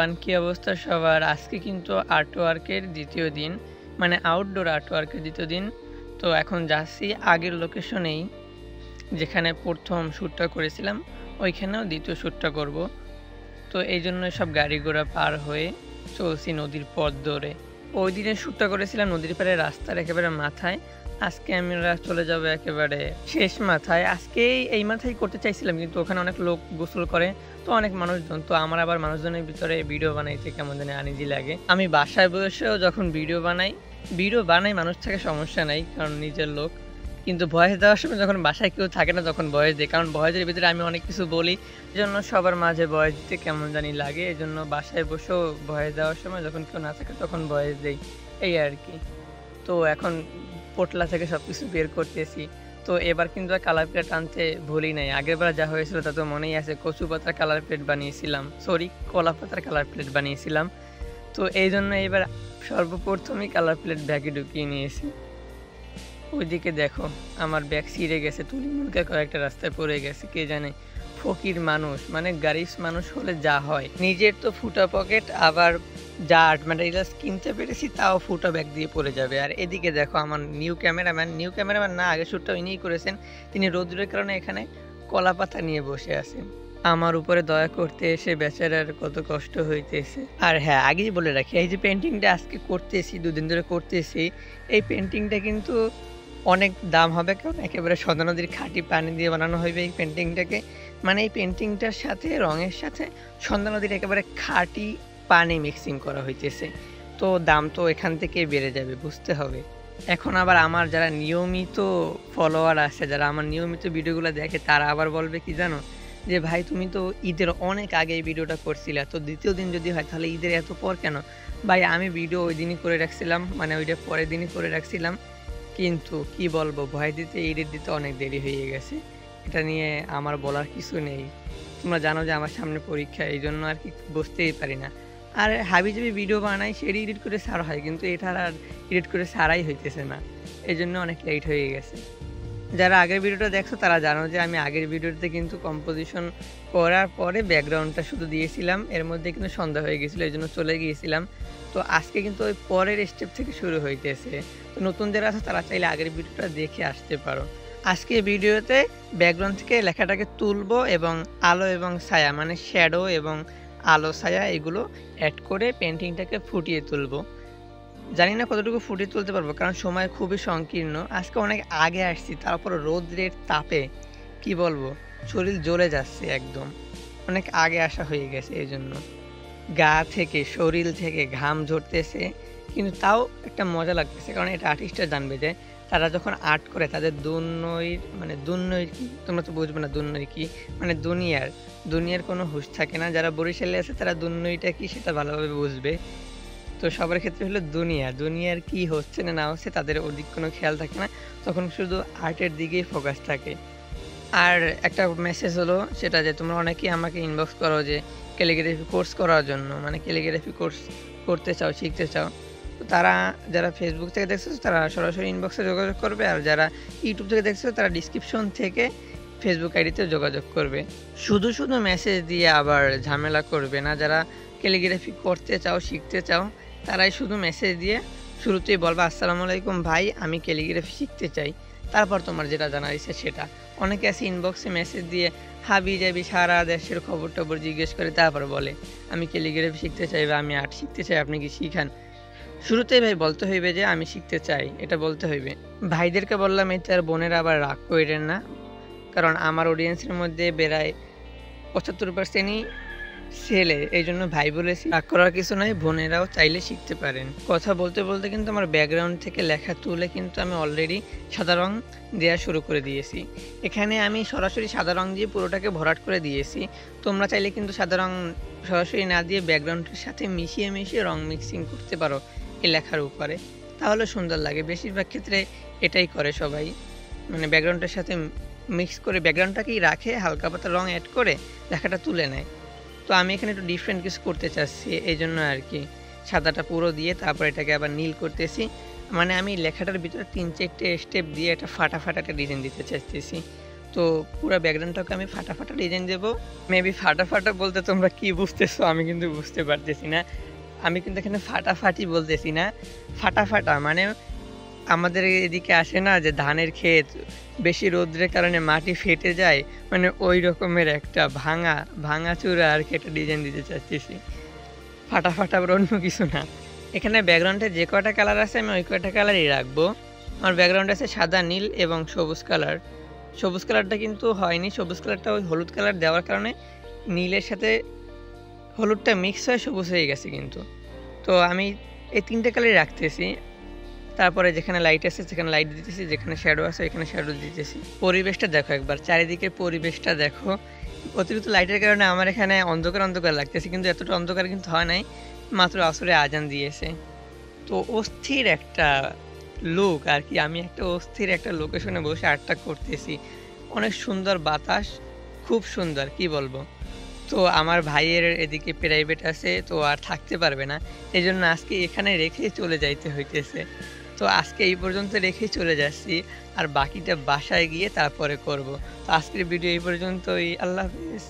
Everyone, কি অবস্থা সবার? আজকে কিন্তু আর্টওয়ার্কের দ্বিতীয় দিন, মানে আউটডোর আর্টওয়ার্কের দ্বিতীয় দিন। তো এখন যাচ্ছি আগের লোকেশনেই, যেখানে প্রথম শ্যুটটা করেছিলাম ওইখানেও দ্বিতীয় শ্যুটটা করব। তো এই জন্য সব গাড়ি ঘোড়া পার হয়ে চলছি নদীর পথ ধরে। ওই দিনে শ্যুটটা করেছিলাম নদীর পাড়ে রাস্তার একেবারে মাথায়। আজকে আমরা চলে যাব একেবারে শেষ মাথায়। আজকেই এই মাথায় করতে চাইছিলাম, কিন্তু ওখানে অনেক লোক গোসল করে, তো অনেক মানুষজন। তো আমার আবার মানুষজনের ভিতরে ভিডিও বানাইতে কেমন জানি আনইজি লাগে। আমি বাসায় বসেও যখন ভিডিও বানাই মানুষ থাকে সমস্যা নাই, কারণ নিজের লোক। কিন্তু ভয়েস দেওয়ার সময় যখন বাসায় কেউ থাকে না তখন ভয়েস দিই, কারণ ভয়েসের ভিতরে আমি অনেক কিছু বলি, এই জন্য সবার মাঝে ভয়েস দিতে কেমন জানি লাগে। এই জন্য বাসায় বসেও ভয়েস দেওয়ার সময় যখন কেউ না থাকে তখন ভয়েস দেই, এই আর কি। তো এখন পোটলা থেকে সব কিছু বের করতেছি। তো এবার কিন্তু আর কালার প্লেট আনতে ভুলি নাই। আগের বার যা হয়েছিল তা তো মনেই আছে, কচু পাতার কালার প্লেট বানিয়েছিলাম, কলা পাতার কালার প্লেট বানিয়েছিলাম। তো এই জন্য এবার সর্বপ্রথমই কালার প্লেট ব্যাগে ঢুকিয়ে নিয়েছি। ওইদিকে দেখো আমার ব্যাগ ছিঁড়ে গেছে, তুলি মুলকা কয়েকটা রাস্তায় পড়ে গেছে। কে জানে, ফকির মানুষ মানে গারিস মানুষ হলে যা হয়। নিজের তো ফুটা পকেট, আবার যা আর্ট ম্যাটেরিয়ালস কিনতে পেরেছি তাও ফুটা ব্যাগ দিয়ে পড়ে যাবে। আর এদিকে দেখো আমার নিউ ক্যামেরাম্যান না, আগে শ্যুটটা ইনিই করেছেন, তিনি রোদ্রের কারণে এখানে কলা পাতা নিয়ে বসে আছেন। আমার উপরে দয়া করতে এসে বেচারার কত কষ্ট হইতেছে। আর হ্যাঁ, আগেই বলে রাখি, এই যে পেন্টিংটা আজকে করতেছি, দুদিন ধরে করতেছি, এই পেন্টিংটা কিন্তু অনেক দাম হবে, কারণ একেবারে সদা নদীর খাঁটি পানি দিয়ে বানানো হইবে এই পেন্টিংটাকে। মানে এই পেন্টিংটার সাথে রঙের সাথে সন্ধ্যা নদীর একেবারে খাঁটি পানি মিক্সিং করা হইতেছে। তো দাম তো এখান থেকে বেড়ে যাবে, বুঝতে হবে। এখন আবার আমার যারা নিয়মিত ফলোয়ার আছে, যারা আমার নিয়মিত ভিডিওগুলো দেখে, তারা আবার বলবে কি জানো, যে ভাই তুমি তো ঈদের অনেক আগে এই ভিডিওটা করছিলে, তো দ্বিতীয় দিন যদি হয় তাহলে ঈদের এত পর কেন? ভাই আমি ভিডিও ওই দিনই করে রাখছিলাম, মানে ওইটা পরের দিনই করে রাখছিলাম, কিন্তু কি বলবো, ভয় দিতে এডিট দিতে অনেক দেরি হয়ে গেছে। এটা নিয়ে আমার বলার কিছু নেই। তোমরা জানো যে আমার সামনে পরীক্ষা, এই জন্য আর কি বুঝতেই পারি না। আর হাবিজাবি ভিডিও বানাই, সেটি এডিট করে ছাড়া হয়, কিন্তু এটা আর এডিট করে ছাড়াই হইতেছে না, এই জন্য অনেক লেট হয়ে গেছে। যারা আগের ভিডিওটা দেখছো তারা জানো যে আমি আগের ভিডিওতে কিন্তু কম্পোজিশন করার পরে ব্যাকগ্রাউন্ডটা শুধু দিয়েছিলাম, এর মধ্যে কিন্তু সন্ধ্যা হয়ে গেছিলো, এই জন্য চলে গিয়েছিলাম। তো আজকে কিন্তু ওই পরের স্টেপ থেকে শুরু হইতেছে। তো নতুন যারা আছে তারা চাইলে আগের ভিডিওটা দেখে আসতে পারো। আজকে ভিডিওতে ব্যাকগ্রাউন্ড থেকে লেখাটাকে তুলবো এবং আলো এবং ছায়া, মানে শ্যাডো এবং আলো ছায়া এগুলো অ্যাড করে পেন্টিংটাকে ফুটিয়ে তুলবো। জানি না কতটুকু ফুটিয়ে তুলতে পারবো, কারণ সময় খুবই সংকীর্ণ। আজকে অনেক আগে আসছি, তারপর রোদ্রের তাপে কি বলবো, শরীর জ্বলে যাচ্ছে একদম। অনেক আগে আসা হয়ে গেছে, এই জন্য গা থেকে শরীর থেকে ঘাম ঝরতেছে, কিন্তু তাও একটা মজা লাগতেছে, কারণ এটা আর্টিস্টরা জানবে যে তারা যখন আর্ট করে তাদের দুনইর কি, তোমরা তো বুঝবে না দুনইর কি, মানে দুনিয়ার কোনো হুঁশ থাকে না। যারা বরিশালে আছে তারা দুনইটা কি সেটা ভালোভাবে বুঝবে। তো সবার ক্ষেত্রে হলো দুনিয়ার কি হচ্ছে না হচ্ছে তাদের ওদিক কোনো খেয়াল থাকে না, তখন শুধু আর্টের দিকেই ফোকাস থাকে। আর একটা মেসেজ হলো সেটা যে তোমরা অনেকেই আমাকে ইনবক্স করো যে ক্যালিগ্রাফি কোর্স করার জন্য, মানে ক্যালিগ্রাফি কোর্স করতে চাও, শিখতে চাও। তো তারা যারা ফেসবুক থেকে দেখছো তারা সরাসরি ইনবক্সে যোগাযোগ করবে, আর যারা ইউটিউব থেকে দেখছো তারা ডিসক্রিপশন থেকে ফেসবুক আইডিতে যোগাযোগ করবে। শুধু মেসেজ দিয়ে আবার ঝামেলা করবে না। যারা ক্যালিগ্রাফি করতে চাও, শিখতে চাও, তারাই শুধু মেসেজ দিয়ে শুরুতেই বলবা আসসালামু আলাইকুম ভাই, আমি ক্যালিগ্রাফি শিখতে চাই। তারপর তোমার যেটা জানার ইচ্ছে সেটা। অনেকে আছে ইনবক্সে মেসেজ দিয়ে হাবি যাবি সারা দেশের খবর টবর জিজ্ঞেস করে, তারপর বলে আমি ক্যালিগ্রাফি শিখতে চাই বা আমি আর্ট শিখতে চাই, আপনি কি শিখান। শুরুতেই ভাই বলতে হইবে যে আমি শিখতে চাই, এটা বলতে হইবে। ভাইদেরকে বললাম এতে আর বোনেরা আবার রাগ করেন না, কারণ আমার অডিয়েন্সের মধ্যে বেড়ায় 75%ই ছেলে, এই জন্য ভাই বলেছি। রাগ করার কিছু নাই, বোনেরাও চাইলে শিখতে পারেন। কথা বলতে বলতে কিন্তু আমার ব্যাকগ্রাউন্ড থেকে লেখা তুলে কিন্তু আমি অলরেডি সাদা রং দেওয়া শুরু করে দিয়েছি। এখানে আমি সরাসরি সাদা রং দিয়ে পুরোটাকে ভরাট করে দিয়েছি। তোমরা চাইলে কিন্তু সাদা রং সরাসরি না দিয়ে ব্যাকগ্রাউন্ডের সাথে মিশিয়ে রং মিক্সিং করতে পারো এই লেখার উপরে, তাহলে সুন্দর লাগে। বেশিরভাগ ক্ষেত্রে এটাই করে সবাই, মানে ব্যাকগ্রাউন্ডের সাথে মিক্স করে ব্যাকগ্রাউন্ডটাকেই রাখে, হালকা পাতা রং অ্যাড করে লেখাটা তুলে নেয়। তো আমি এখানে একটু ডিফারেন্ট কিছু করতে চাচ্ছি, এই জন্য আর কি সাদাটা পুরো দিয়ে তারপর এটাকে আবার নীল করতেছি। মানে আমি লেখাটার ভিতরে 3-4টে স্টেপ দিয়ে একটা ফাটা একটা ডিজাইন দিতে চাইতেছি। তো পুরো ব্যাকগ্রাউন্ডটাকে আমি ফাটা ফাটা ডিজাইন দেবো। মেবি ফাটা ফাটা বলতে তোমরা কি বুঝতেছো আমি কিন্তু বুঝতে পারতেছি না। আমি কিন্তু এখানে ফাটাফাটি বলতেছি না, ফাটা ফাটা মানে আমাদের এদিকে আসে না যে ধানের ক্ষেত বেশি রৌদ্রের কারণে মাটি ফেটে যায়, মানে ওই রকমের একটা ভাঙাচুরা আর কি একটা ডিজাইন দিতে চাচ্ছি। ফাটা ফাটা আবার অন্য কিছু না। এখানে ব্যাকগ্রাউন্ডে যে কয়টা কালার আছে আমি ওই কয়টা কালারই রাখবো। আমার ব্যাকগ্রাউন্ডে আছে সাদা, নীল এবং সবুজ কালার। সবুজ কালারটা কিন্তু হয়নি, সবুজ কালারটা ওই হলুদ কালার দেওয়ার কারণে নীলের সাথে হলুদটা মিক্স হয়ে সবুজ হয়ে গেছে কিন্তু। তো আমি এই 3টে কালারই রাখতেছি। তারপরে যেখানে লাইট আছে সেখানে লাইট দিতেছি, যেখানে শ্যাডো আছে এখানে শ্যাডো দিতেছি। পরিবেশটা দেখো একবার, চারিদিকের পরিবেশটা দেখো। অতিরিক্ত লাইটের কারণে আমার এখানে অন্ধকার অন্ধকার লাগতেছে, কিন্তু এতটা অন্ধকার কিন্তু হয় নাই, মাত্র আসরে আজান দিয়েছে। তো অস্থির একটা লুক আর কি, আমি একটা অস্থির একটা লোকেশনে বসে আর্টটা করতেছি। অনেক সুন্দর বাতাস, খুব সুন্দর, কি বলবো। তো আমার ভাইয়ের এদিকে প্রাইভেট আছে, তো আর থাকতে পারবে না, এই জন্য আজকে এখানে রেখেই চলে যাইতে হইতেছে। তো আজকে এই পর্যন্ত রেখেই চলে যাচ্ছি, আর বাকিটা বাসায় গিয়ে তারপরে করব। তো আজকের ভিডিও এই পর্যন্তই, আল্লাহ হাফিজ।